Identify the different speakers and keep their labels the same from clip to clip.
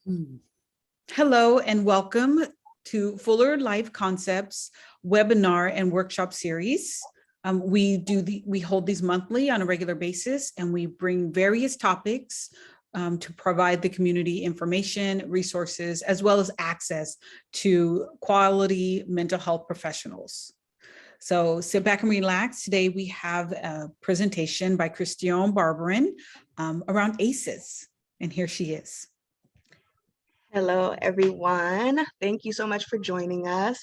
Speaker 1: Hmm. Hello and welcome to Fuller Life Concepts webinar and workshop series. We hold these monthly on a regular basis, and we bring various topics to provide the community information, resources, as well as access to quality mental health professionals. So sit back and relax. Today we have a presentation by Cristionne Barbarin around ACES, and here she is.
Speaker 2: Hello, everyone. Thank you so much for joining us.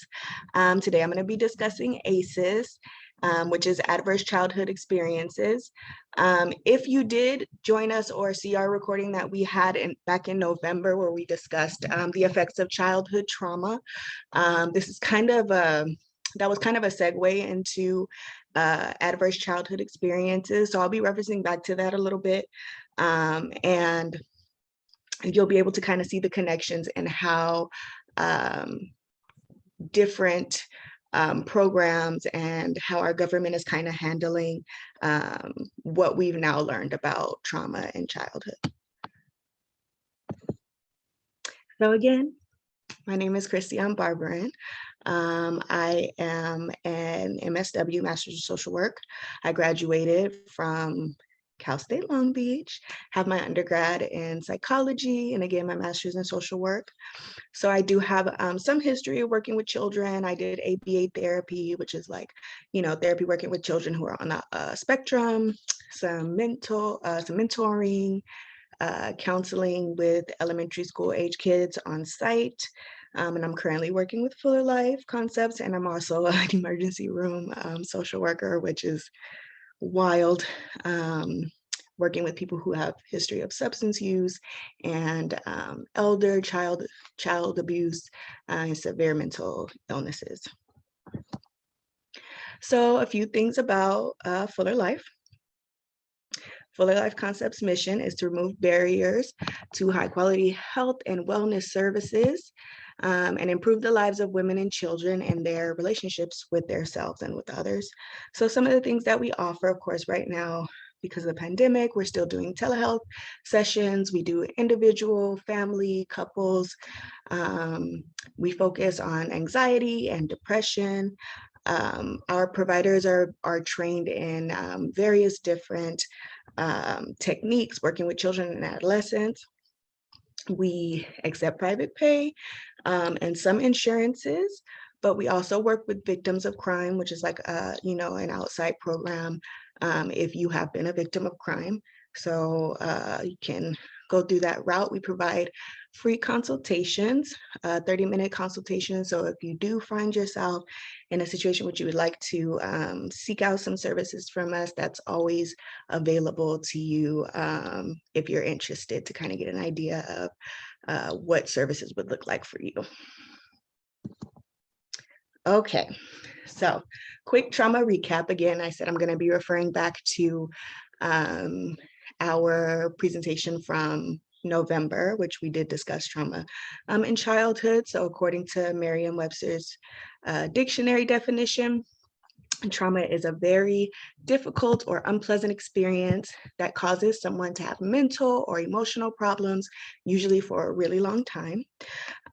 Speaker 2: Today, I'm going to be discussing ACES, which is Adverse Childhood Experiences. If you did join us or see our recording that we had back in November, where we discussed the effects of childhood trauma, this is kind of that was kind of a segue into adverse childhood experiences. So I'll be referencing back to that a little bit, and you'll be able to kind of see the connections and how different programs and how our government is kind of handling what we've now learned about trauma in childhood. So again, my name is Cristionne Barbarin. I am an MSW, Master's of Social Work. I graduated from Cal State Long Beach, have my undergrad in psychology, and again, my master's in social work. So I do have some history of working with children. I did ABA therapy, which is like, therapy working with children who are on the spectrum, some mentoring, counseling with elementary school age kids on site. And I'm currently working with Fuller Life Concepts, and I'm also an emergency room social worker, which is wild, working with people who have history of substance use and elder child abuse and severe mental illnesses. So a few things about Fuller Life. Fuller Life Concepts' mission is to remove barriers to high quality health and wellness services and improve the lives of women and children and their relationships with themselves and with others. So some of the things that we offer, of course, right now, because of the pandemic, we're still doing telehealth sessions. We do individual, family, couples. We focus on anxiety and depression. Our providers are trained in various different techniques working with children and adolescents. We accept private pay and some insurances, but we also work with victims of crime, which is like an outside program if you have been a victim of crime. So you can go through that route. We provide free consultations, 30-minute consultations. So if you do find yourself in a situation which you would like to seek out some services from us, that's always available to you if you're interested to kind of get an idea of what services would look like for you. Okay, so quick trauma recap. Again, I said I'm going to be referring back to our presentation from November, which we did discuss trauma in childhood. So according to Merriam-Webster's dictionary definition, trauma is a very difficult or unpleasant experience that causes someone to have mental or emotional problems, usually for a really long time.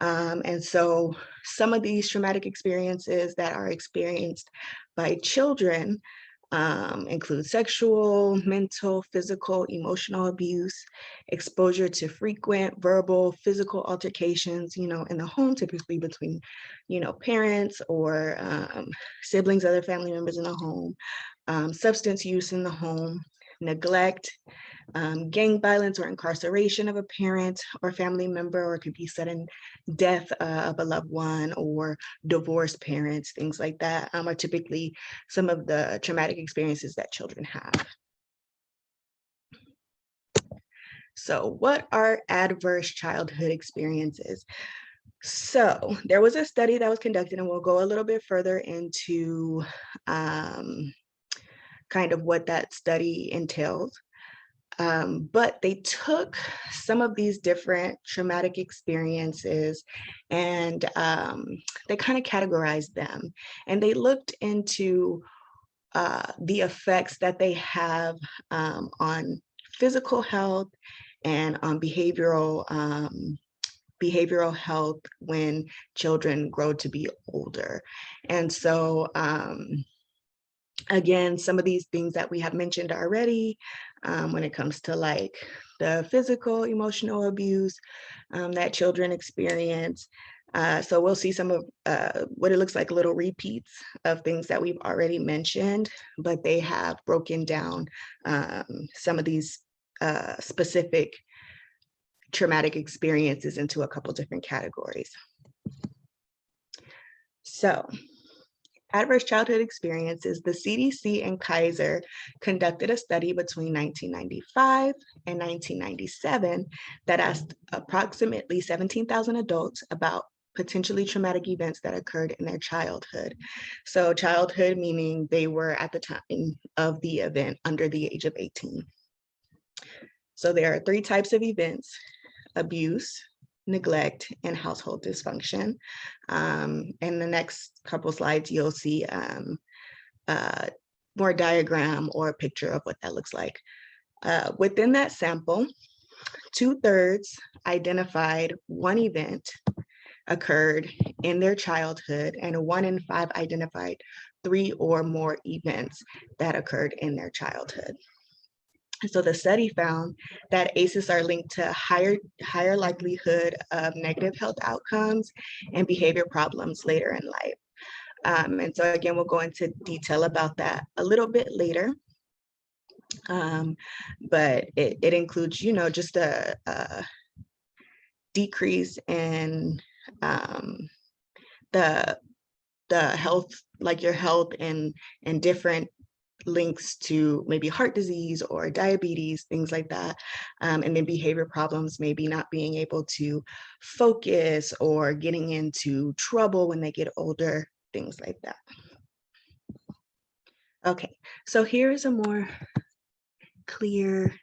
Speaker 2: And so some of these traumatic experiences that are experienced by children include sexual, mental, physical, emotional abuse, exposure to frequent verbal, physical altercations, in the home, typically between, parents or siblings, other family members in the home, substance use in the home, neglect, gang violence or incarceration of a parent or family member, or it could be sudden death of a loved one or divorced parents, things like that are typically some of the traumatic experiences that children have. So what are adverse childhood experiences? So there was a study that was conducted, and we'll go a little bit further into kind of what that study entails. But they took some of these different traumatic experiences and they kind of categorized them, and they looked into the effects that they have on physical health and on behavioral behavioral health when children grow to be older. And so again, some of these things that we have mentioned already, when it comes to like the physical, emotional abuse that children experience. So we'll see some of what it looks like little repeats of things that we've already mentioned, but they have broken down some of these specific traumatic experiences into a couple different categories. So adverse childhood experiences, the CDC and Kaiser conducted a study between 1995 and 1997 that asked approximately 17,000 adults about potentially traumatic events that occurred in their childhood. So childhood meaning they were at the time of the event under the age of 18. So there are 3 types of events: abuse, neglect, and household dysfunction. In the next couple slides, you'll see more diagram or a picture of what that looks like. Within that sample, 2/3 identified 1 event occurred in their childhood, and 1 in 5 identified 3 or more events that occurred in their childhood. So the study found that ACEs are linked to higher likelihood of negative health outcomes and behavior problems later in life. And so again, we'll go into detail about that a little bit later. But it includes, just a decrease in the health, like your health and different links to maybe heart disease or diabetes, things like that. And then behavior problems, maybe not being able to focus or getting into trouble when they get older, things like that. Okay, so here's a more clear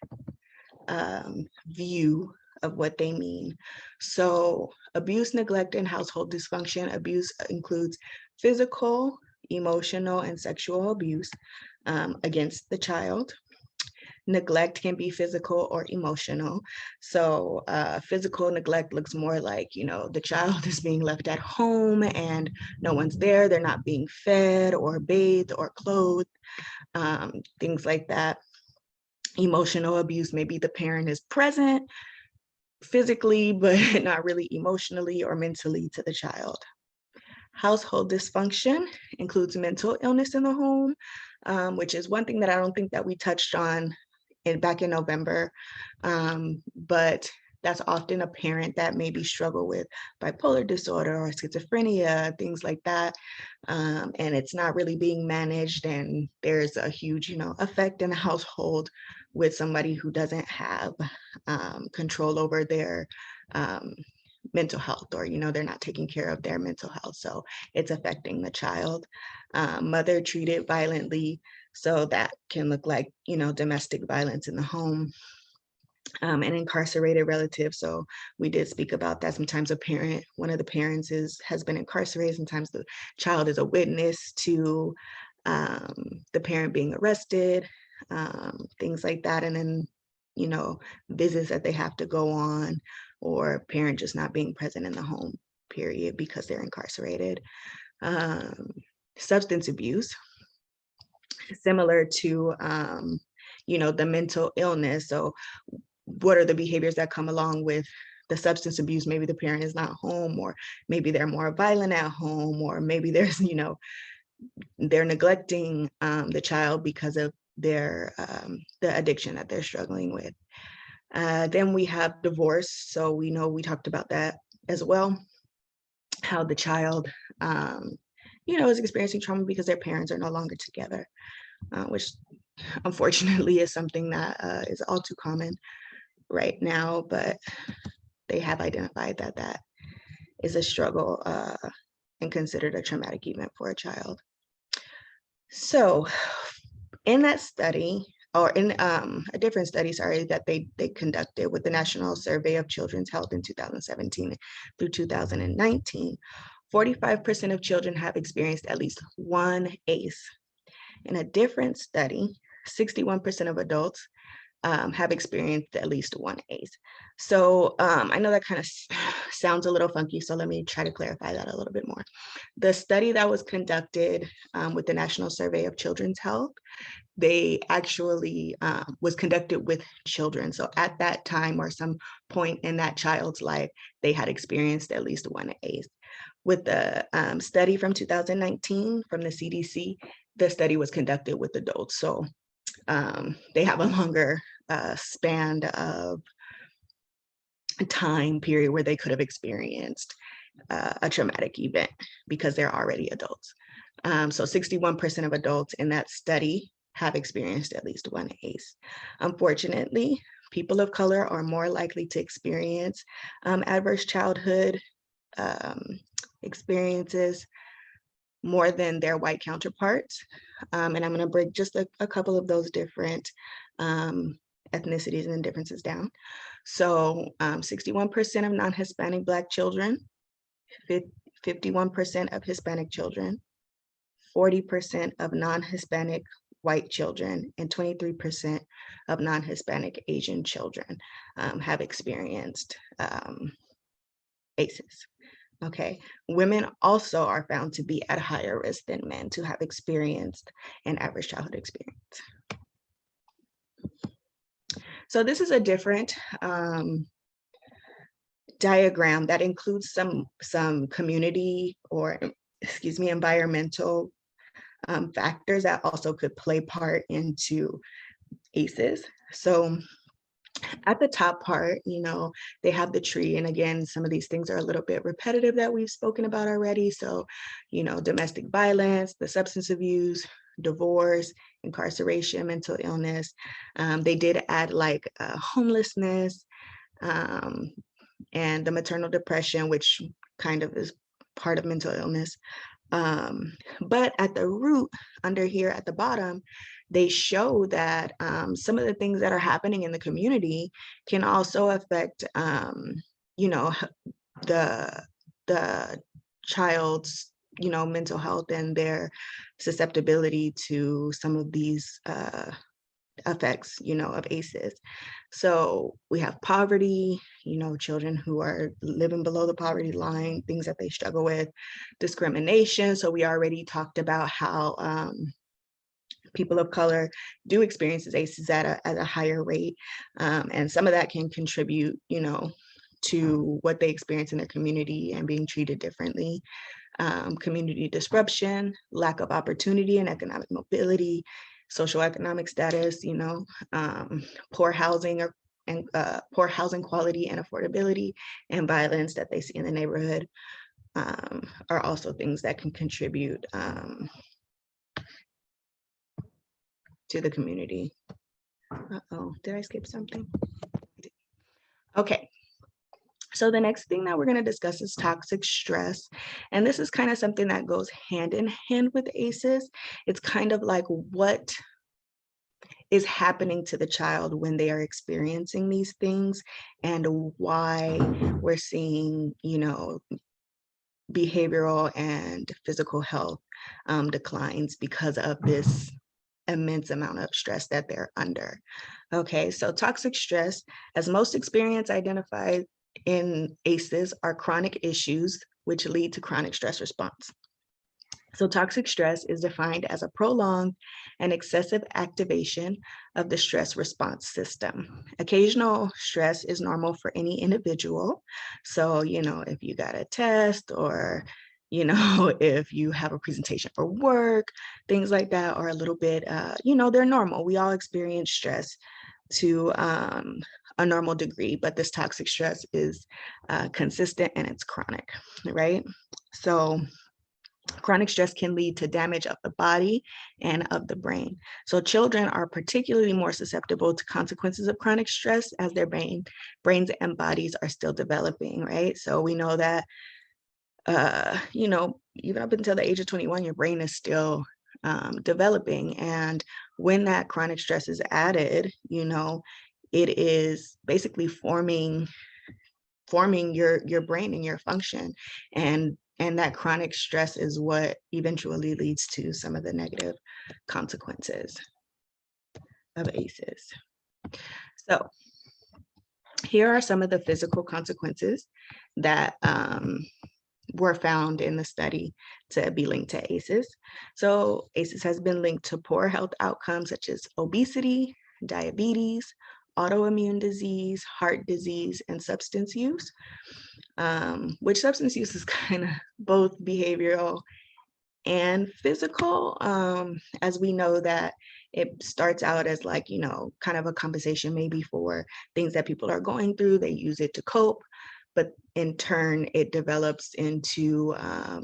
Speaker 2: view of what they mean. So abuse, neglect, and household dysfunction. Abuse includes physical, emotional, and sexual abuse against the child. Neglect can be physical or emotional. So physical neglect looks more like, the child is being left at home and no one's there. They're not being fed or bathed or clothed, things like that. Emotional abuse, maybe the parent is present physically, but not really emotionally or mentally to the child. Household dysfunction includes mental illness in the home, which is one thing that I don't think that we touched on back in November, but that's often a parent that maybe struggle with bipolar disorder or schizophrenia, things like that, and it's not really being managed, and there's a huge, effect in the household with somebody who doesn't have control over their mental health, or they're not taking care of their mental health, so it's affecting the child. Mother treated violently, so that can look like domestic violence in the home. An incarcerated relative, so we did speak about that. Sometimes one of the parents has been incarcerated. Sometimes the child is a witness to the parent being arrested, things like that, and then visits that they have to go on, or parent just not being present in the home, period, because they're incarcerated. Substance abuse, similar to the mental illness. So what are the behaviors that come along with the substance abuse? Maybe the parent is not home, or maybe they're more violent at home, or maybe there's they're neglecting the child because of their the addiction that they're struggling with. Then we have divorce. So we talked about that as well, how the child is experiencing trauma because their parents are no longer together, which unfortunately is something that is all too common right now, but they have identified that is a struggle and considered a traumatic event for a child. So in that study, or in a different study, sorry, that they conducted with the National Survey of Children's Health in 2017 through 2019, 45% of children have experienced at least 1 ACE. In a different study, 61% of adults have experienced at least 1 ACE. So I know that kind of sounds a little funky, so let me try to clarify that a little bit more. The study that was conducted with the National Survey of Children's Health, they actually was conducted with children. So at that time or some point in that child's life, they had experienced at least one ACE. With the study from 2019 from the CDC, the study was conducted with adults. So they have a longer span of time period where they could have experienced a traumatic event because they're already adults. So 61% of adults in that study have experienced at least one ACE. Unfortunately, people of color are more likely to experience adverse childhood experiences more than their white counterparts. And I'm going to break just a couple of those different ethnicities and differences down. So 61% of non-Hispanic Black children, 51% of Hispanic children, 40% of non-Hispanic white children, and 23% of non-Hispanic Asian children have experienced ACEs. Okay, women also are found to be at higher risk than men to have experienced an average childhood experience. So this is a different diagram that includes some community or, excuse me, environmental factors that also could play part into ACEs. So at the top part, you know, they have the tree. And again, some of these things are a little bit repetitive that we've spoken about already. So, you know, domestic violence, the substance abuse, divorce, incarceration, mental illness. They did add like homelessness and the maternal depression, which kind of is part of mental illness. But at the root, under here at the bottom, they show that some of the things that are happening in the community can also affect, you know, the child's, you know, mental health and their susceptibility to some of these effects, you know, of ACEs. So we have poverty, you know, children who are living below the poverty line, things that they struggle with, discrimination. So we already talked about how people of color do experience ACEs at a higher rate. And some of that can contribute, you know, to what they experience in their community and being treated differently. Community disruption, lack of opportunity and economic mobility, social economic status, you know, poor housing and poor housing quality and affordability, and violence that they see in the neighborhood are also things that can contribute to the community. Uh-oh, did I skip something? Okay. So the next thing that we're going to discuss is toxic stress. And this is kind of something that goes hand in hand with ACEs. It's kind of like what is happening to the child when they are experiencing these things and why we're seeing, you know, behavioral and physical health declines because of this immense amount of stress that they're under. Okay, so toxic stress, as most experience identified in ACEs, are chronic issues which lead to chronic stress response. So toxic stress is defined as a prolonged and excessive activation of the stress response system. Occasional stress is normal for any individual. So, you know, if you got a test or, you know, if you have a presentation for work, things like that are a little bit, you know, they're normal. We all experience stress to a normal degree, but this toxic stress is consistent and it's chronic, right? So chronic stress can lead to damage of the body and of the brain. So children are particularly more susceptible to consequences of chronic stress as their brains and bodies are still developing, right? So we know that, you know, even up until the age of 21, your brain is still developing. And when that chronic stress is added, you know, it is basically forming your brain and your function. And that chronic stress is what eventually leads to some of the negative consequences of ACEs. So Here are some of the physical consequences that were found in the study to be linked to ACEs. So ACEs has been linked to poor health outcomes such as obesity, diabetes, autoimmune disease, heart disease, and substance use, which substance use is kind of both behavioral and physical, as we know that it starts out as like, kind of a compensation maybe for things that people are going through. They use it to cope, but in turn, it develops into a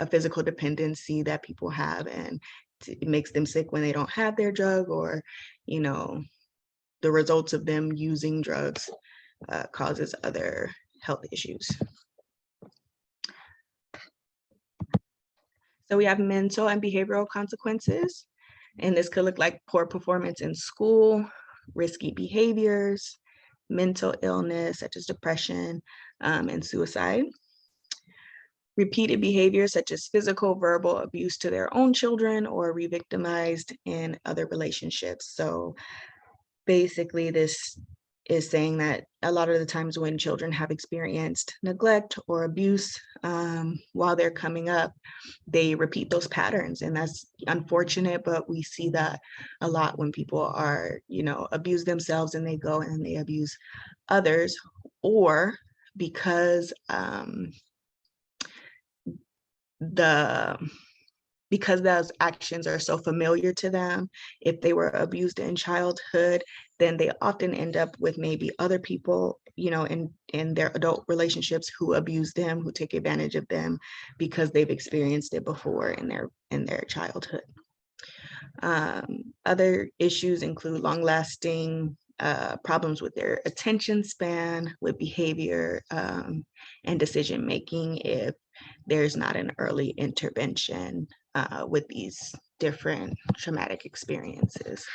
Speaker 2: physical dependency that people have, and it makes them sick when they don't have their drug, or, the results of them using drugs causes other health issues. So we have mental and behavioral consequences, and this could look like poor performance in school, risky behaviors, mental illness such as depression, and suicide. Repeated behaviors such as physical, verbal abuse to their own children, or re-victimized in other relationships. So basically, this is saying that a lot of the times when children have experienced neglect or abuse while they're coming up, they repeat those patterns, and that's unfortunate, but we see that a lot when people are, abuse themselves and they go and they abuse others, or because those actions are so familiar to them, if they were abused in childhood, then they often end up with maybe other people, in their adult relationships who abuse them, who take advantage of them because they've experienced it before in their childhood. Other issues include long-lasting problems with their attention span, with behavior, and decision-making if there's not an early intervention with these different traumatic experiences.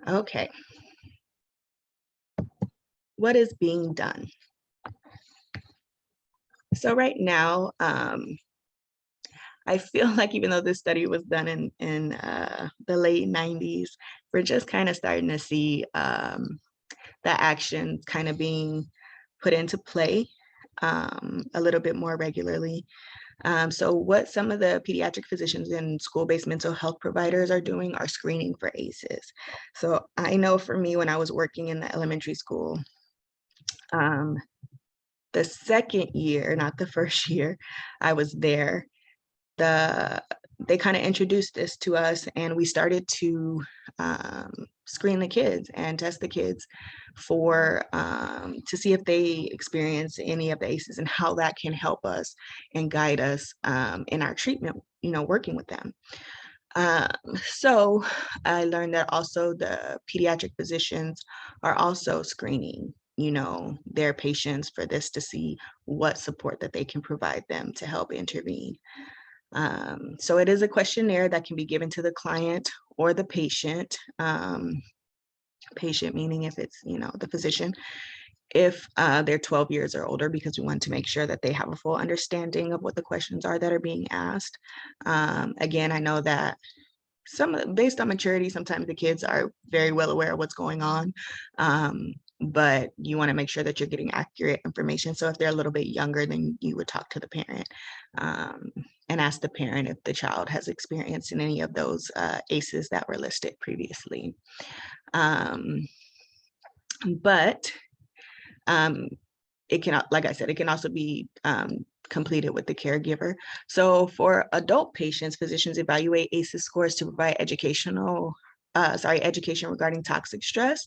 Speaker 2: Okay. What is being done? So right now, I feel like even though this study was done in the late 90s, we're just kind of starting to see the action kind of being put into play a little bit more regularly. So what some of the pediatric physicians and school-based mental health providers are doing are screening for ACEs. So I know for me, when I was working in the elementary school, the second year, not the first year I was there, they kind of introduced this to us, and we started to screen the kids and test the kids for to see if they experience any of the ACEs and how that can help us and guide us in our treatment, working with them. So I learned that also the pediatric physicians are also screening, their patients for this to see what support that they can provide them to help intervene. So it is a questionnaire that can be given to the client or the patient, patient meaning if it's, the physician, if they're 12 years or older, because we want to make sure that they have a full understanding of what the questions are that are being asked. Again, I know that based on maturity, sometimes the kids are very well aware of what's going on. But you want to make sure that you're getting accurate information. So if they're a little bit younger, then you would talk to the parent and ask the parent if the child has experienced in any of those ACEs that were listed previously. But it can, like I said, it can also be completed with the caregiver. So for adult patients, physicians evaluate ACEs scores to provide education regarding toxic stress,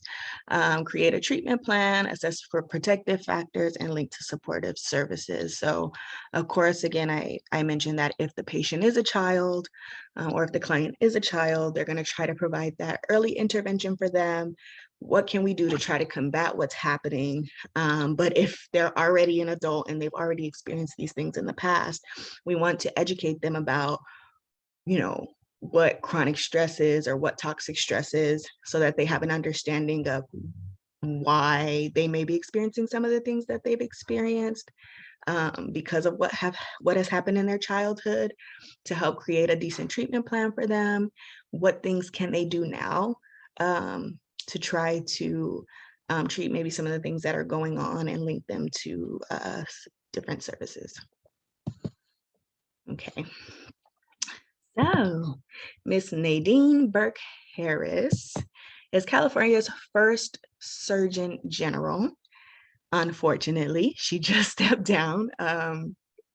Speaker 2: create a treatment plan, assess for protective factors, and link to supportive services. So of course, again, I mentioned that if the patient is a child or if the client is a child, they're going to try to provide that early intervention for them. What can we do to try to combat what's happening? But if they're already an adult and they've already experienced these things in the past, we want to educate them about, what chronic stress is or what toxic stress is, so that they have an understanding of why they may be experiencing some of the things that they've experienced because of what has happened in their childhood, to help create a decent treatment plan for them. What things can they do now to try to treat maybe some of the things that are going on and link them to different services. Okay. So, Miss Nadine Burke Harris is California's first Surgeon General. Unfortunately, she just stepped down.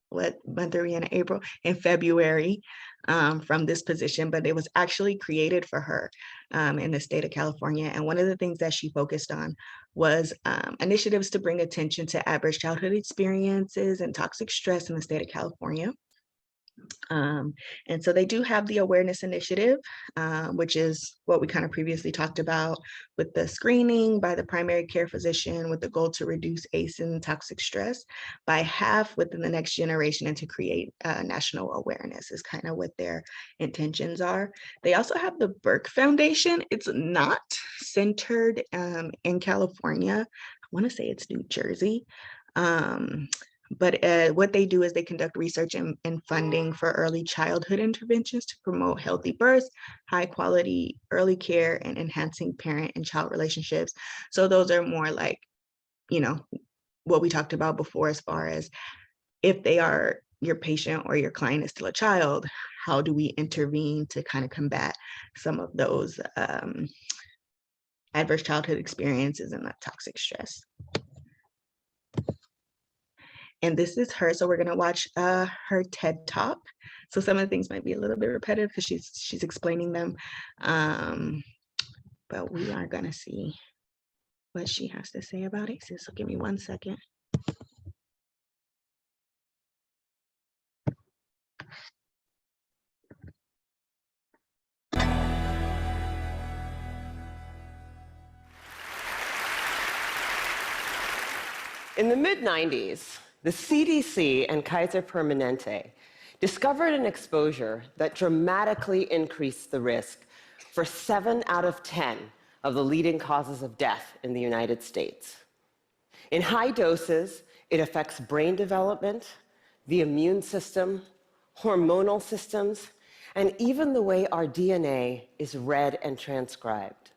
Speaker 2: What month are we in? April, in February, from this position, but it was actually created for her in the state of California. And one of the things that she focused on was initiatives to bring attention to adverse childhood experiences and toxic stress in the state of California. And so they do have the awareness initiative, which is what we kind of previously talked about with the screening by the primary care physician with the goal to reduce ACEs and toxic stress by half within the next generation and to create national awareness is kind of what their intentions are. They also have the Burke Foundation. It's not centered in California. I want to say it's New Jersey. But what they do is they conduct research and funding for early childhood interventions to promote healthy births, high quality early care, and enhancing parent and child relationships. So those are more like, you know, what we talked about before as far as if they are your patient or your client is still a child, how do we intervene to kind of combat some of those adverse childhood experiences and that toxic stress. And this is her, so we're gonna watch her TED Talk. So some of the things might be a little bit repetitive because she's explaining them, but we are gonna see what she has to say about ACES. So give me 1 second.
Speaker 3: In the mid-90s, the CDC and Kaiser Permanente discovered an exposure that dramatically increased the risk for 7 out of 10 of the leading causes of death in the United States. In high doses, it affects brain development, the immune system, hormonal systems, and even the way our DNA is read and transcribed.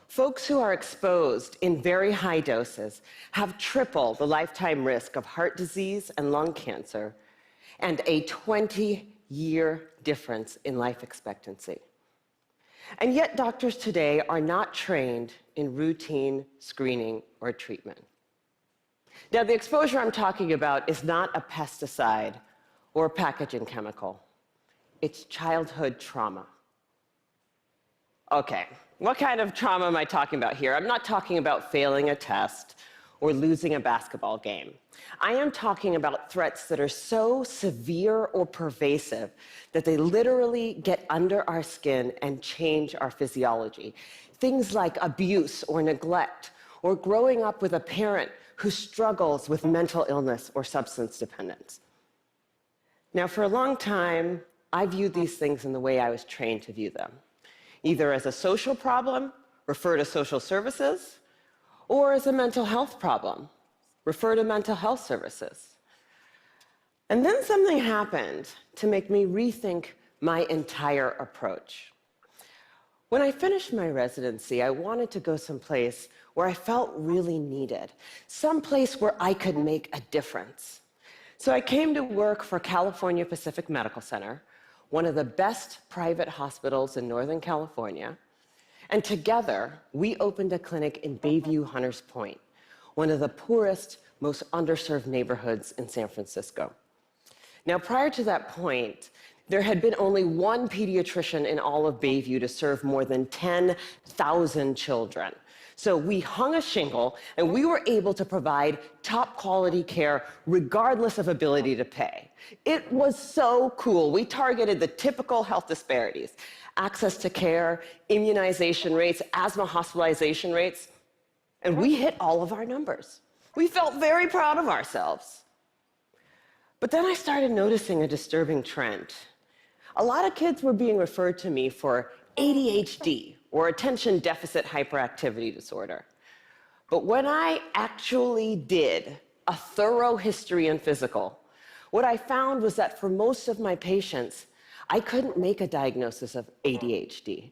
Speaker 3: Folks who are exposed in very high doses have triple the lifetime risk of heart disease and lung cancer, and a 20-year difference in life expectancy. And yet doctors today are not trained in routine screening or treatment. Now, the exposure I'm talking about is not a pesticide or a packaging chemical. It's childhood trauma. Okay, what kind of trauma am I talking about here? I'm not talking about failing a test or losing a basketball game. I am talking about threats that are so severe or pervasive that they literally get under our skin and change our physiology. Things like abuse or neglect, or growing up with a parent who struggles with mental illness or substance dependence. Now, for a long time, I viewed these things in the way I was trained to view them, either as a social problem, refer to social services, or as a mental health problem, refer to mental health services. And then something happened to make me rethink my entire approach. When I finished my residency, I wanted to go someplace where I felt really needed, someplace where I could make a difference. So I came to work for California Pacific Medical Center, one of the best private hospitals in Northern California. And together, we opened a clinic in Bayview Hunters Point, one of the poorest, most underserved neighborhoods in San Francisco. Now, prior to that point, there had been only one pediatrician in all of Bayview to serve more than 10,000 children. So we hung a shingle, and we were able to provide top quality care regardless of ability to pay. It was so cool. We targeted the typical health disparities: access to care, immunization rates, asthma hospitalization rates, and we hit all of our numbers. We felt very proud of ourselves. But then I started noticing a disturbing trend. A lot of kids were being referred to me for ADHD, or attention deficit hyperactivity disorder. But when I actually did a thorough history and physical, what I found was that for most of my patients, I couldn't make a diagnosis of ADHD.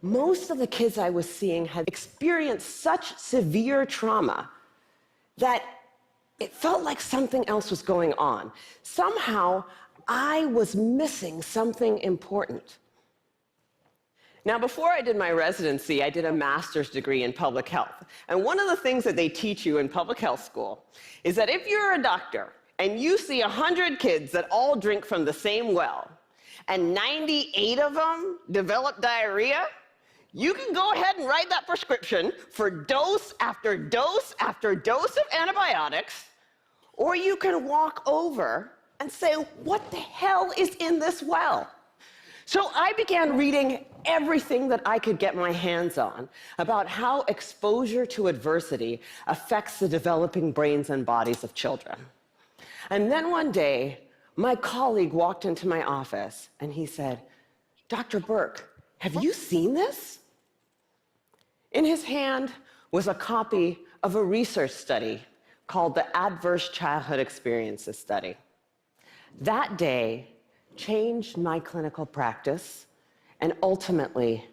Speaker 3: most of the kids I was seeing had experienced such severe trauma that it felt like something else was going on. Somehow, I was missing something important. Now, before I did my residency, I did a master's degree in public health. And one of the things that they teach you in public health school is that if you're a doctor and you see 100 kids that all drink from the same well, and 98 of them develop diarrhea, you can go ahead and write that prescription for dose after dose after dose of antibiotics, or you can walk over and say, what the hell is in this well? So I began reading everything that I could get my hands on about how exposure to adversity affects the developing brains and bodies of children. And then one day, my colleague walked into my office and he said, Dr. Burke, have you seen this? In his hand was a copy of a research study called the Adverse Childhood Experiences Study. That day changed my clinical practice and ultimately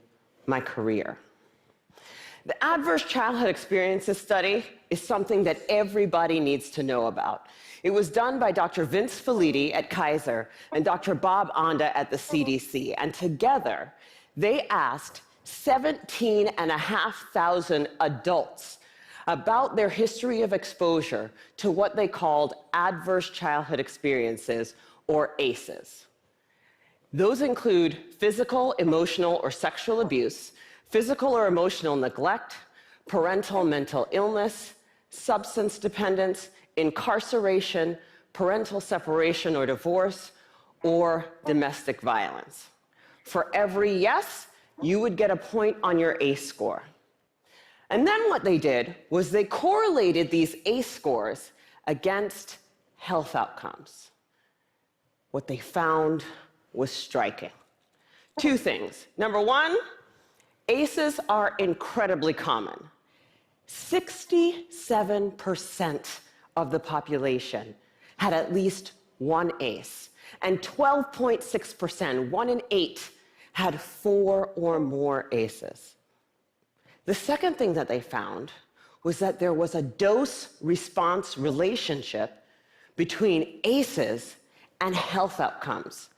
Speaker 3: my career. The Adverse Childhood Experiences Study is something that everybody needs to know about. It was done by Dr. Vince Felitti at Kaiser and Dr. Bob Onda at the CDC, and together they asked 17,500 adults about their history of exposure to what they called adverse childhood experiences, or ACEs. Those include physical, emotional, or sexual abuse, physical or emotional neglect, parental mental illness, substance dependence, incarceration, parental separation or divorce, or domestic violence. For every yes, you would get a point on your ACE score. And then what they did was they correlated these ACE scores against health outcomes. What they found was striking. Two things. Number one, ACEs are incredibly common. 67% of the population had at least one ACE, and 12.6%, 1 in 8, had 4 or more ACEs. The second thing that they found was that there was a dose-response relationship between ACEs and health outcomes.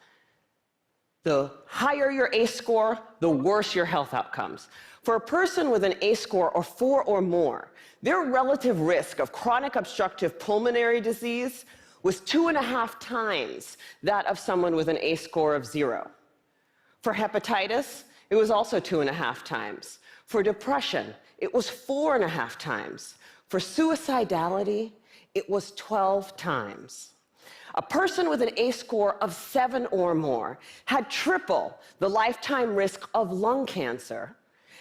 Speaker 3: The higher your ACE score, the worse your health outcomes. For a person with an ACE score of 4 or more, their relative risk of chronic obstructive pulmonary disease was 2.5 times that of someone with an ACE score of 0. For hepatitis, it was also 2.5 times. For depression, it was 4.5 times. For suicidality, it was 12 times. A person with an ACE score of 7 or more had triple the lifetime risk of lung cancer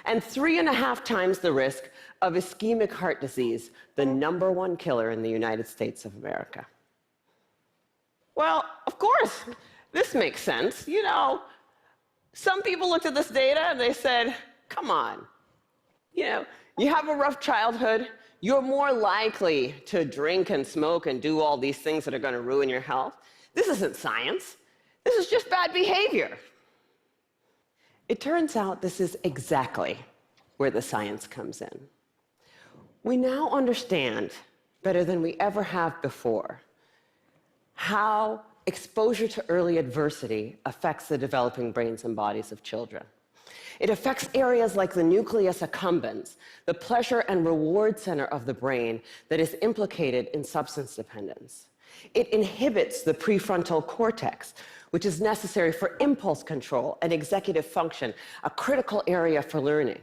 Speaker 3: and 3.5 times the risk of ischemic heart disease, the #1 killer in the United States of America. Well, of course, this makes sense. You know, some people looked at this data and they said, come on, you have a rough childhood, you're more likely to drink and smoke and do all these things that are going to ruin your health. This isn't science. This is just bad behavior. It turns out this is exactly where the science comes in. We now understand, better than we ever have before, how exposure to early adversity affects the developing brains and bodies of children. It affects areas like the nucleus accumbens, the pleasure and reward center of the brain that is implicated in substance dependence. It inhibits the prefrontal cortex, which is necessary for impulse control and executive function, a critical area for learning.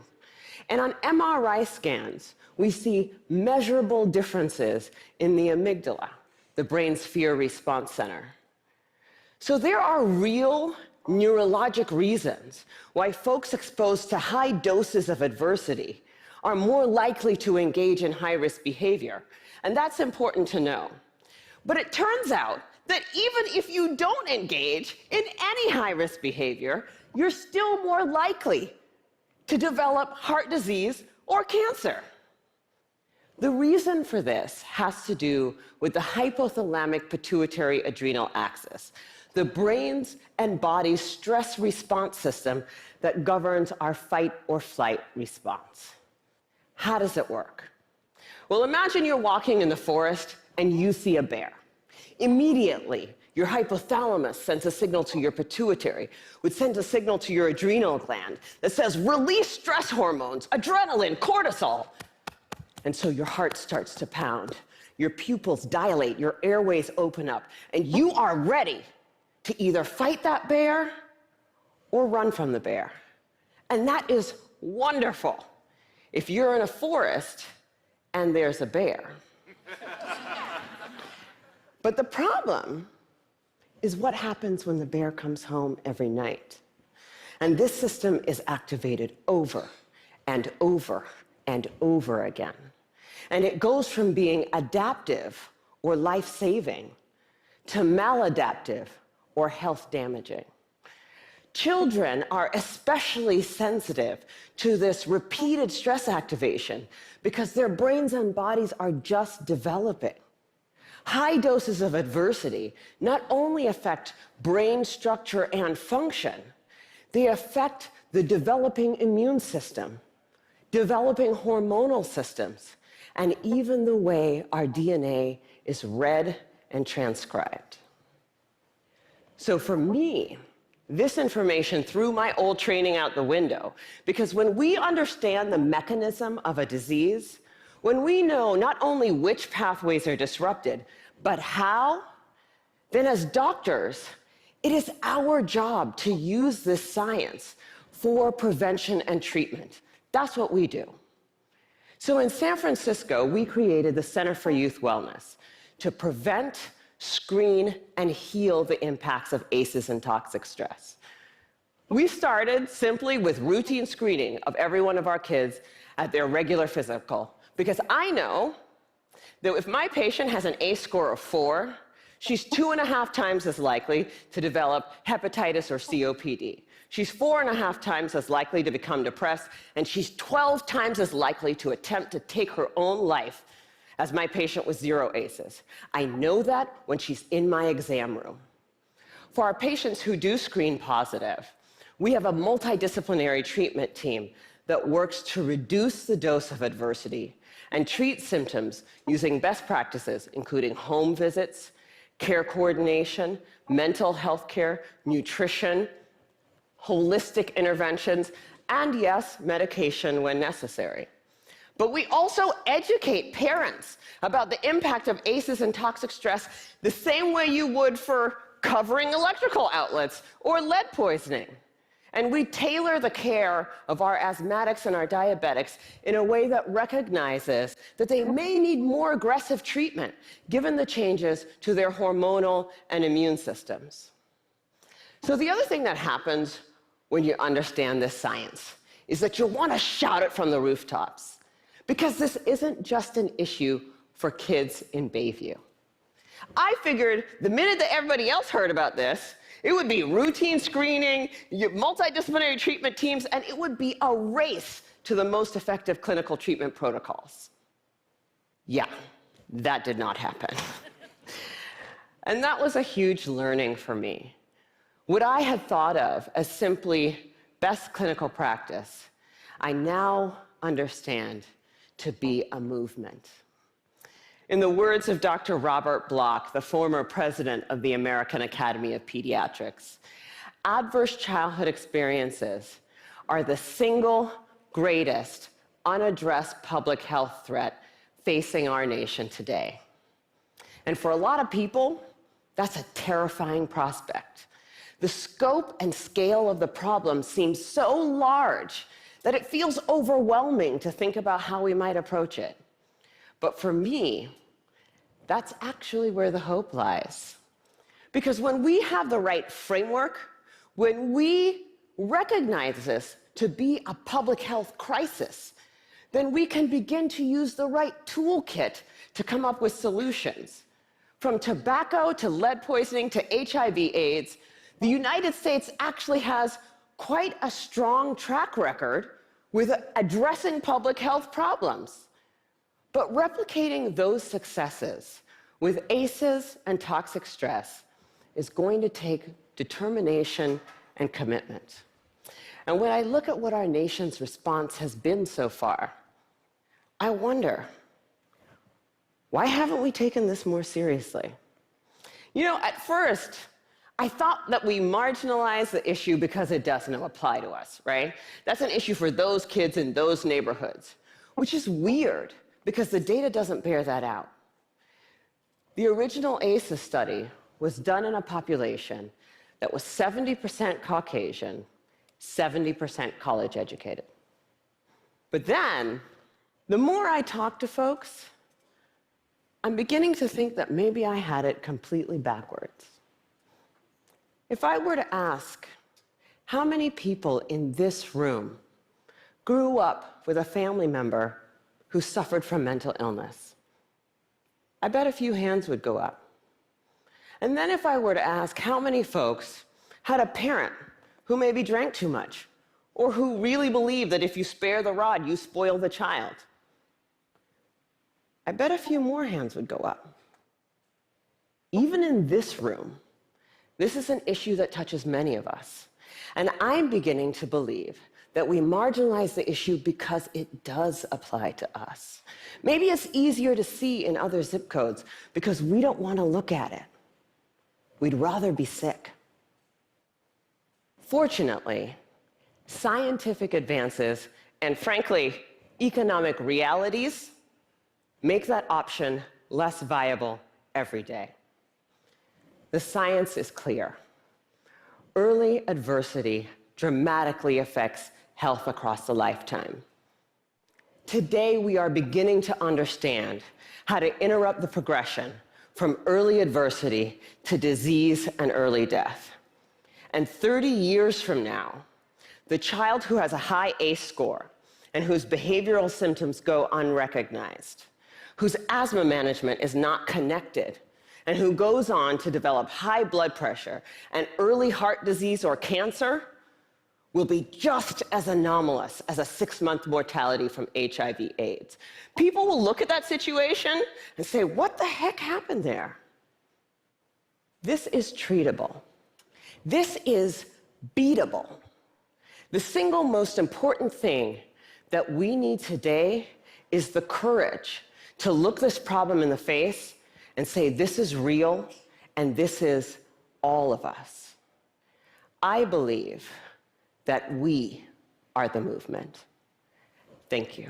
Speaker 3: And on MRI scans, we see measurable differences in the amygdala, the brain's fear response center. So there are real neurologic reasons why folks exposed to high doses of adversity are more likely to engage in high-risk behavior. And that's important to know. But it turns out that even if you don't engage in any high-risk behavior, you're still more likely to develop heart disease or cancer. The reason for this has to do with the hypothalamic pituitary adrenal axis, the brain's and body's stress response system that governs our fight or flight response. How does it work? Well, imagine you're walking in the forest and you see a bear. Immediately, your hypothalamus sends a signal to your pituitary, which sends a signal to your adrenal gland that says, release stress hormones, adrenaline, cortisol. And so your heart starts to pound, your pupils dilate, your airways open up, and you are ready to either fight that bear or run from the bear. And that is wonderful if you're in a forest and there's a bear. But the problem is what happens when the bear comes home every night. And this system is activated over and over and over again. And it goes from being adaptive or life-saving to maladaptive or health-damaging. Children are especially sensitive to this repeated stress activation because their brains and bodies are just developing. High doses of adversity not only affect brain structure and function, they affect the developing immune system, developing hormonal systems, and even the way our DNA is read and transcribed. So for me, this information threw my old training out the window, because when we understand the mechanism of a disease, when we know not only which pathways are disrupted, but how, then as doctors, it is our job to use this science for prevention and treatment. That's what we do. So in San Francisco, we created the Center for Youth Wellness to prevent, screen, and heal the impacts of ACEs and toxic stress. We started simply with routine screening of every one of our kids at their regular physical, because I know that if my patient has an ACE score of 4, she's 2.5 times as likely to develop hepatitis or COPD. She's 4.5 times as likely to become depressed, and she's 12 times as likely to attempt to take her own life as my patient with 0 ACEs. I know that when she's in my exam room. For our patients who do screen positive, we have a multidisciplinary treatment team that works to reduce the dose of adversity and treat symptoms using best practices, including home visits, care coordination, mental health care, nutrition, holistic interventions, and yes, medication when necessary. But we also educate parents about the impact of ACEs and toxic stress the same way you would for covering electrical outlets or lead poisoning. And we tailor the care of our asthmatics and our diabetics in a way that recognizes that they may need more aggressive treatment given the changes to their hormonal and immune systems. So the other thing that happens when you understand this science is that you'll want to shout it from the rooftops, because this isn't just an issue for kids in Bayview. I figured the minute that everybody else heard about this, it would be routine screening, multidisciplinary treatment teams, and it would be a race to the most effective clinical treatment protocols. Yeah, that did not happen. And that was a huge learning for me. What I had thought of as simply best clinical practice, I now understand to be a movement. In the words of Dr. Robert Block, the former president of the American Academy of Pediatrics, adverse childhood experiences are the single greatest unaddressed public health threat facing our nation today. And for a lot of people, that's a terrifying prospect. The scope and scale of the problem seems so large that it feels overwhelming to think about how we might approach it. But for me, that's actually where the hope lies. Because when we have the right framework, when we recognize this to be a public health crisis, then we can begin to use the right toolkit to come up with solutions. From tobacco to lead poisoning to HIV/AIDS, the United States actually has quite a strong track record with addressing public health problems. But replicating those successes with ACEs and toxic stress is going to take determination and commitment. And when I look at what our nation's response has been so far, I wonder, why haven't we taken this more seriously? You know, at first, I thought that we marginalized the issue because it doesn't apply to us, right? That's an issue for those kids in those neighborhoods, which is weird because the data doesn't bear that out. The original ACES study was done in a population that was 70% Caucasian, 70% college educated. But then, the more I talk to folks, I'm beginning to think that maybe I had it completely backwards. If I were to ask how many people in this room grew up with a family member who suffered from mental illness, I bet a few hands would go up. And then if I were to ask how many folks had a parent who maybe drank too much, or who really believed that if you spare the rod, you spoil the child, I bet a few more hands would go up. Even in this room, this is an issue that touches many of us. And I'm beginning to believe that we marginalize the issue because it does apply to us. Maybe it's easier to see in other zip codes because we don't want to look at it. We'd rather be sick. Fortunately, scientific advances and, frankly, economic realities make that option less viable every day. The science is clear. Early adversity dramatically affects health across the lifetime. Today, we are beginning to understand how to interrupt the progression from early adversity to disease and early death. And 30 years from now, the child who has a high ACE score and whose behavioral symptoms go unrecognized, whose asthma management is not connected, and who goes on to develop high blood pressure and early heart disease or cancer will be just as anomalous as a 6-month mortality from HIV/AIDS. People will look at that situation and say, what the heck happened there? This is treatable. This is beatable. The single most important thing that we need today is the courage to look this problem in the face and say, this is real, and this is all of us. I believe that we are the movement. Thank you.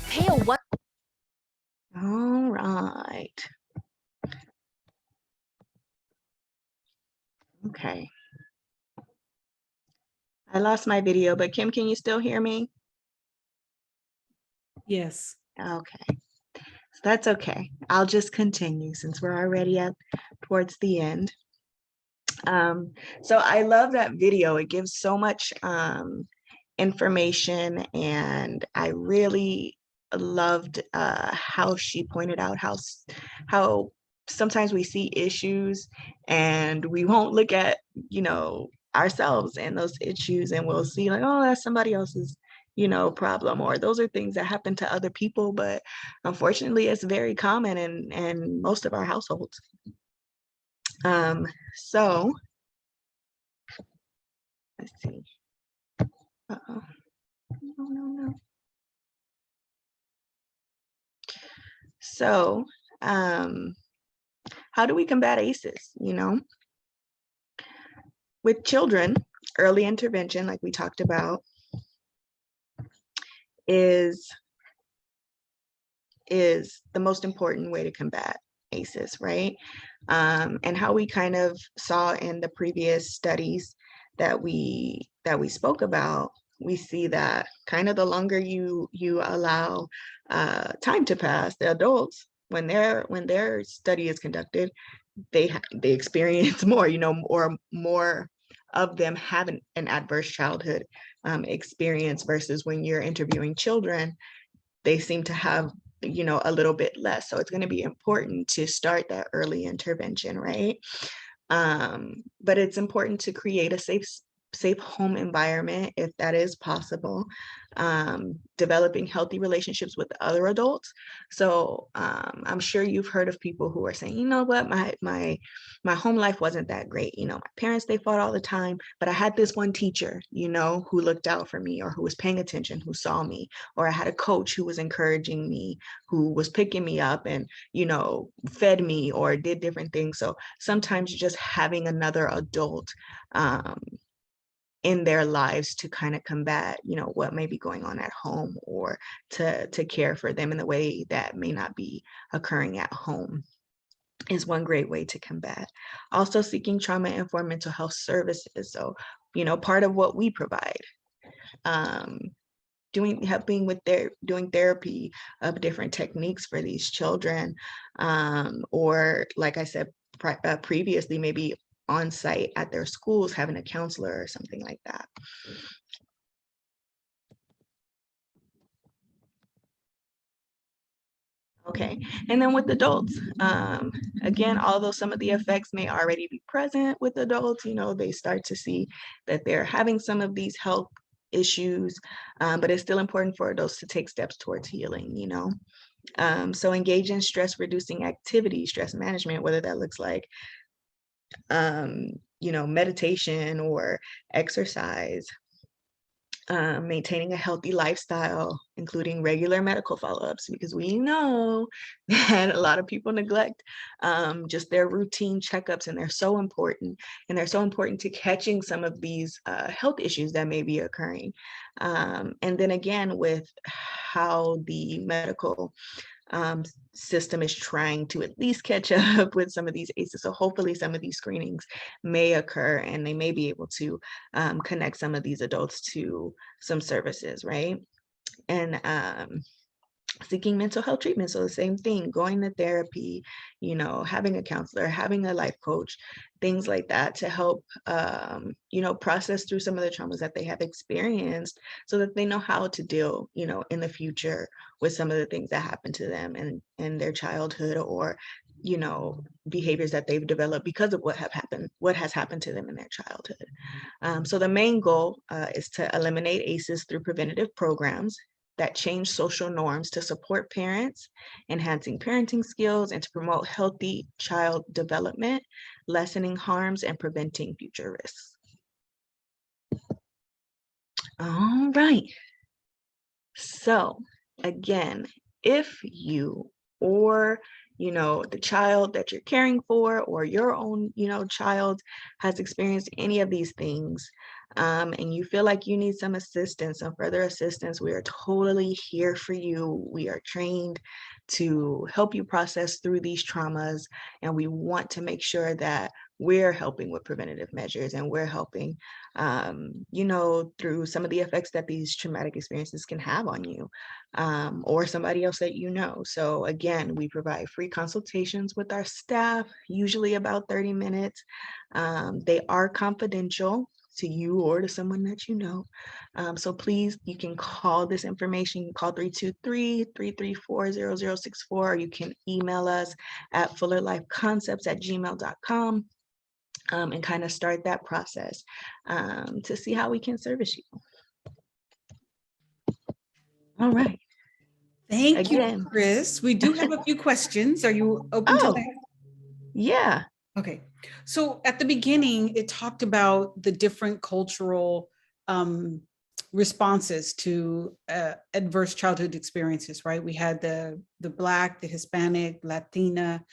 Speaker 4: Pale, what?
Speaker 2: All right. Okay. I lost my video, but Kim, can you still hear me?
Speaker 1: Yes.
Speaker 2: Okay. So that's okay. I'll just continue since we're already towards the end. So I love that video. It gives so much information, and I really loved how she pointed out how sometimes we see issues and we won't look at, ourselves and those issues, and we'll see like, oh, that's somebody else's, problem, or those are things that happen to other people, but unfortunately it's very common in most of our households. So let's see. Uh-oh. No. So how do we combat ACEs? With children, early intervention, like we talked about, is the most important way to combat ACEs, right? And how we kind of saw in the previous studies that we spoke about, we see that kind of the longer you allow time to pass, the adults, when their study is conducted, they experience more, or more of them have an adverse childhood experience, versus when you're interviewing children, they seem to have, a little bit less. So it's going to be important to start that early intervention, right? But it's important to create a safe home environment if that is possible. developing healthy relationships with other adults. So I'm sure you've heard of people who are saying, you know what, my home life wasn't that great. You know, my parents, they fought all the time, but I had this one teacher, you know, who looked out for me, or who was paying attention, who saw me, or I had a coach who was encouraging me, who was picking me up and, you know, fed me or did different things. So sometimes just having another adult in their lives to kind of combat, you know, what may be going on at home, or to care for them in the way that may not be occurring at home, is one great way to combat. Also, seeking trauma-informed mental health services. So, you know, part of what we provide, helping with doing therapy of different techniques for these children, or like I said previously, maybe on site at their schools, having a counselor or something like that. Okay, and then with adults, again, although some of the effects may already be present with adults, you know, they start to see that they're having some of these health issues, but it's still important for adults to take steps towards healing, you know. So engage in stress reducing activities, stress management, whether that looks like, you know, meditation or exercise. Maintaining a healthy lifestyle, including regular medical follow-ups, because we know that a lot of people neglect just their routine checkups, and they're so important. And they're so important to catching some of these health issues that may be occurring. And then again, with how the medical system is trying to at least catch up with some of these ACEs. So hopefully some of these screenings may occur, and they may be able to connect some of these adults to some services, right? And seeking mental health treatment. So the same thing, going to therapy, you know, having a counselor, having a life coach, things like that, to help, you know, process through some of the traumas that they have experienced, so that they know how to deal, you know, in the future with some of the things that happen to them in their childhood, or, you know, behaviors that they've developed because of what has happened to them in their childhood. So the main goal is to eliminate ACEs through preventative programs that change social norms to support parents, enhancing parenting skills, and to promote healthy child development, lessening harms, and preventing future risks. All right. So again, if you, or, you know, the child that you're caring for, or your own, you know, child has experienced any of these things, and you feel like you need some assistance, some further assistance, we are totally here for you. We are trained to help you process through these traumas, and we want to make sure that we're helping with preventative measures, and we're helping, you know, through some of the effects that these traumatic experiences can have on you, or somebody else that you know. So again, we provide free consultations with our staff, usually about 30 minutes. They are confidential to you or to someone that you know. So please, you can call this information. You can call 323-334-0064, or you can email us at fullerlifeconcepts@gmail.com, and kind of start that process to see how we can service you. All right.
Speaker 1: Thank you,
Speaker 2: Again.
Speaker 1: Chris. We do have a few questions. Are you open to that?
Speaker 2: Yeah.
Speaker 1: Okay. So at the beginning, it talked about the different cultural responses to adverse childhood experiences, right? We had the Black, the Hispanic, Latina,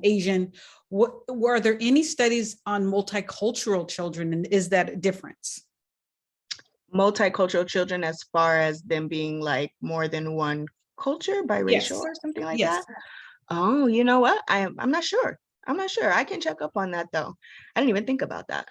Speaker 1: Asian. Were there any studies on multicultural children, and is that a difference?
Speaker 2: Multicultural children, as far as them being like more than one culture, biracial,
Speaker 1: Yes.
Speaker 2: or something like
Speaker 1: Yes.
Speaker 2: that? Oh, you know what? I'm not sure. I'm not sure. I can check up on that though. I didn't even think about that.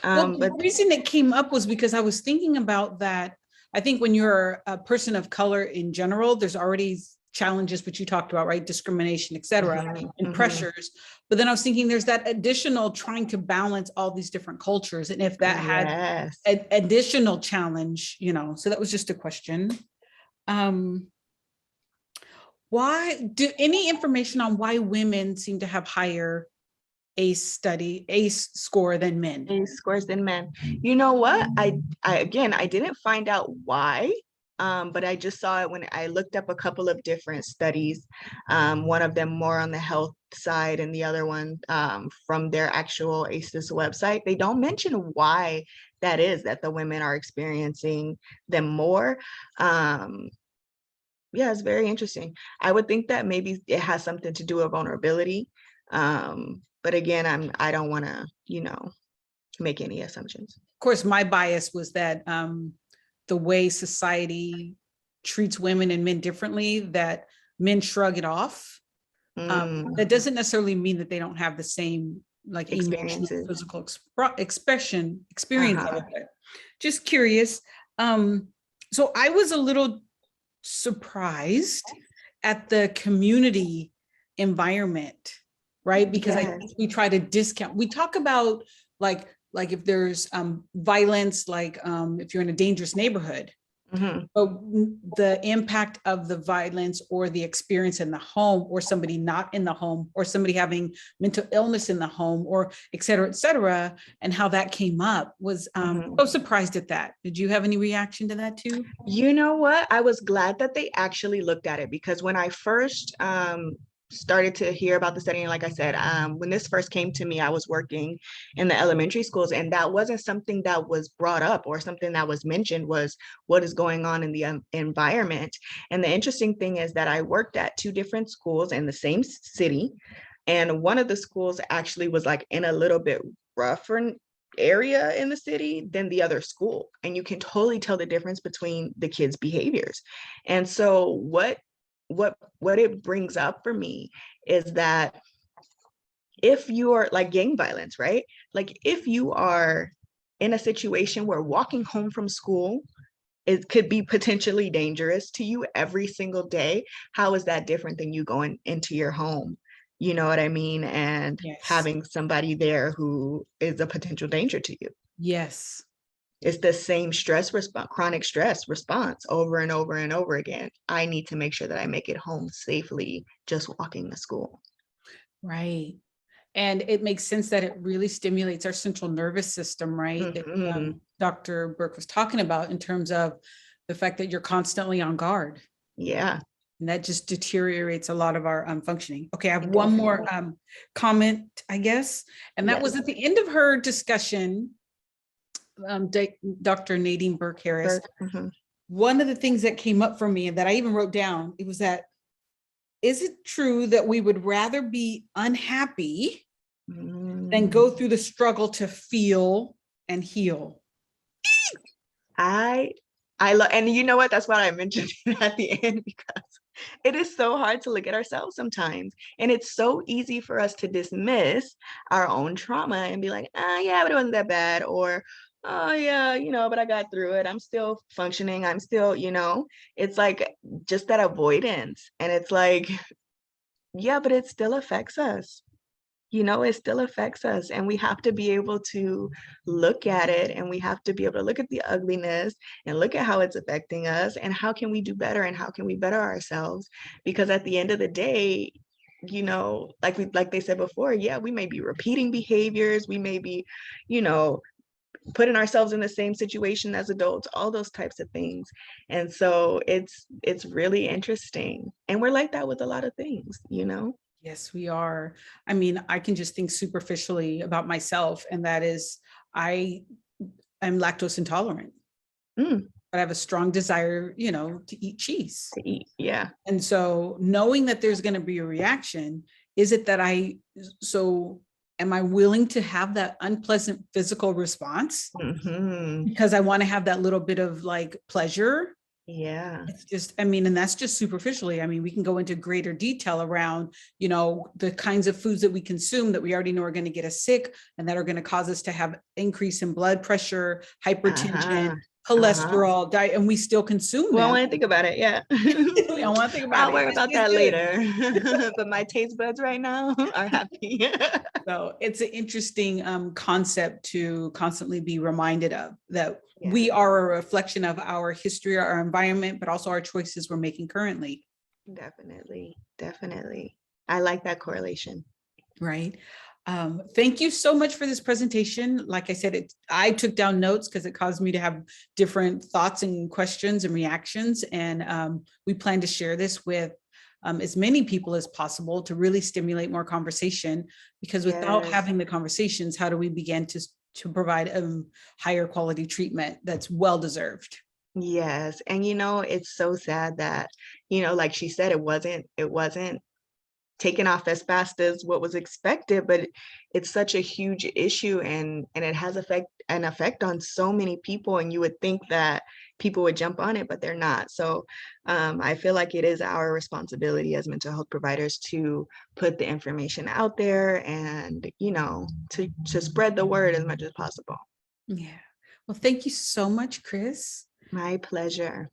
Speaker 1: Well,
Speaker 2: But
Speaker 1: the reason it came up was because I was thinking about that. I think when you're a person of color in general, there's already challenges, which you talked about, right? Discrimination, et cetera, and pressures. But then I was thinking there's that additional trying to balance all these different cultures. And if that had an additional challenge, you know, so that was just a question. Why do any information on why women seem to have higher ACE score than men?
Speaker 2: ACE scores than men. You know what? I again, I didn't find out why but I just saw it when I looked up a couple of different studies, one of them more on the health side and the other one from their actual ACES website. They don't mention why that is that the women are experiencing them more. Yeah, it's very interesting. I would think that maybe it has something to do with vulnerability. But again, I don't want to, make any assumptions.
Speaker 1: Of course, my bias was that the way society treats women and men differently, that men shrug it off. That doesn't necessarily mean that they don't have the same like emotional,
Speaker 2: Experiences.
Speaker 1: physical experience
Speaker 2: Uh-huh.
Speaker 1: of it. Just curious. So I was a little surprised at the community environment, right? Because I
Speaker 2: Yes.
Speaker 1: think we try to discount. We talk about like if there's violence, like if you're in a dangerous neighborhood,
Speaker 2: Mhm.
Speaker 1: but the impact of the violence or the experience in the home, or somebody not in the home, or somebody having mental illness in the home, or et cetera, and how that came up was so surprised at that. Did you have any reaction to that too?
Speaker 2: You know what? I was glad that they actually looked at it because when I first started to hear about the study, and like I said, when this first came to me, I was working in the elementary schools, and that wasn't something that was brought up or something that was mentioned was what is going on in the environment. And the interesting thing is that I worked at two different schools in the same city, and one of the schools actually was like in a little bit rougher area in the city than the other school, and you can totally tell the difference between the kids' behaviors. And so what it brings up for me is that if you are like gang violence, right? Like if you are in a situation where walking home from school, it could be potentially dangerous to you every single day. How is that different than you going into your home? You know what I mean? And
Speaker 1: Yes.
Speaker 2: having somebody there who is a potential danger to you.
Speaker 1: Yes.
Speaker 2: It's the same stress response, chronic stress response over and over and over again. I need to make sure that I make it home safely just walking to school.
Speaker 1: Right. And it makes sense that it really stimulates our central nervous system, right? That
Speaker 2: Mhm.
Speaker 1: Dr. Burke was talking about in terms of the fact that you're constantly on guard.
Speaker 2: Yeah,
Speaker 1: And that just deteriorates a lot of our functioning. Okay, I have one more
Speaker 2: definitely.
Speaker 1: comment, I guess. And that was
Speaker 2: Yes.
Speaker 1: at the end of her discussion, Dr. Nadine Burke Harris.
Speaker 2: Mhm.
Speaker 1: One of the things that came up for me and that I even wrote down, it was that, is it true that we would rather be unhappy than
Speaker 2: Mm.
Speaker 1: go through the struggle to feel and heal?
Speaker 2: I I love, and you know what? That's what I mentioned at the end because it is so hard to look at ourselves sometimes. And it's so easy for us to dismiss our own trauma and be like, ah, yeah, but it wasn't that bad. Or, oh, yeah, but I got through it. I'm still functioning. I'm still, it's like just that avoidance. And it's like, yeah, but it still affects us. It still affects us, and we have to be able to look at it, and we have to be able to look at the ugliness and look at how it's affecting us and how can we do better and how can we better ourselves, because at the end of the day, like they said before, yeah, we may be repeating behaviors, we may be, you know putting ourselves in the same situation as adults, all those types of things. And so it's really interesting, and we're like that with a lot of things.
Speaker 1: Yes, we are. I mean, I can just think superficially about myself, and that is I am lactose intolerant,
Speaker 2: Mm,
Speaker 1: but I have a strong desire, to eat cheese.
Speaker 2: to eat, yeah.
Speaker 1: And so knowing that there's going to be a reaction, is it that so am I willing to have that unpleasant physical response
Speaker 2: Hmm.
Speaker 1: because I want to have that little bit of like pleasure?
Speaker 2: Yeah.
Speaker 1: It's just, I mean, and that's just superficially. I mean, we can go into greater detail around, the kinds of foods that we consume that we already know are going to get us sick and that are going to cause us to have increase in blood pressure, hypertension,
Speaker 2: Uh-huh. Uh-huh.
Speaker 1: cholesterol, diet, and we still consume
Speaker 2: Well, I
Speaker 1: them.
Speaker 2: want to think about it. Yeah.
Speaker 1: We don't want to think about
Speaker 2: I'll
Speaker 1: it.
Speaker 2: worry
Speaker 1: It just
Speaker 2: about
Speaker 1: tastes
Speaker 2: that
Speaker 1: good.
Speaker 2: later. But my taste buds right now are happy.
Speaker 1: So it's an interesting concept to constantly be reminded of, that
Speaker 2: Yeah,
Speaker 1: we are a reflection of our history, our environment, but also our choices we're making currently.
Speaker 2: definitely. Definitely. I like that correlation.
Speaker 1: Right. Thank you so much for this presentation. Like I said, I took down notes because it caused me to have different thoughts and questions and reactions. And we plan to share this with as many people as possible to really stimulate more conversation, because without
Speaker 2: Yes.
Speaker 1: having the conversations, how do we begin to provide higher quality treatment that's well-deserved?
Speaker 2: Yes. And it's so sad that, like she said, it wasn't taken off as fast as what was expected, but it's such a huge issue, and it has an effect on so many people, and you would think that people would jump on it, but they're not. So I feel like it is our responsibility as mental health providers to put the information out there and to spread the word as much as possible.
Speaker 1: Yeah. Well, thank you so much, Chris.
Speaker 2: My pleasure.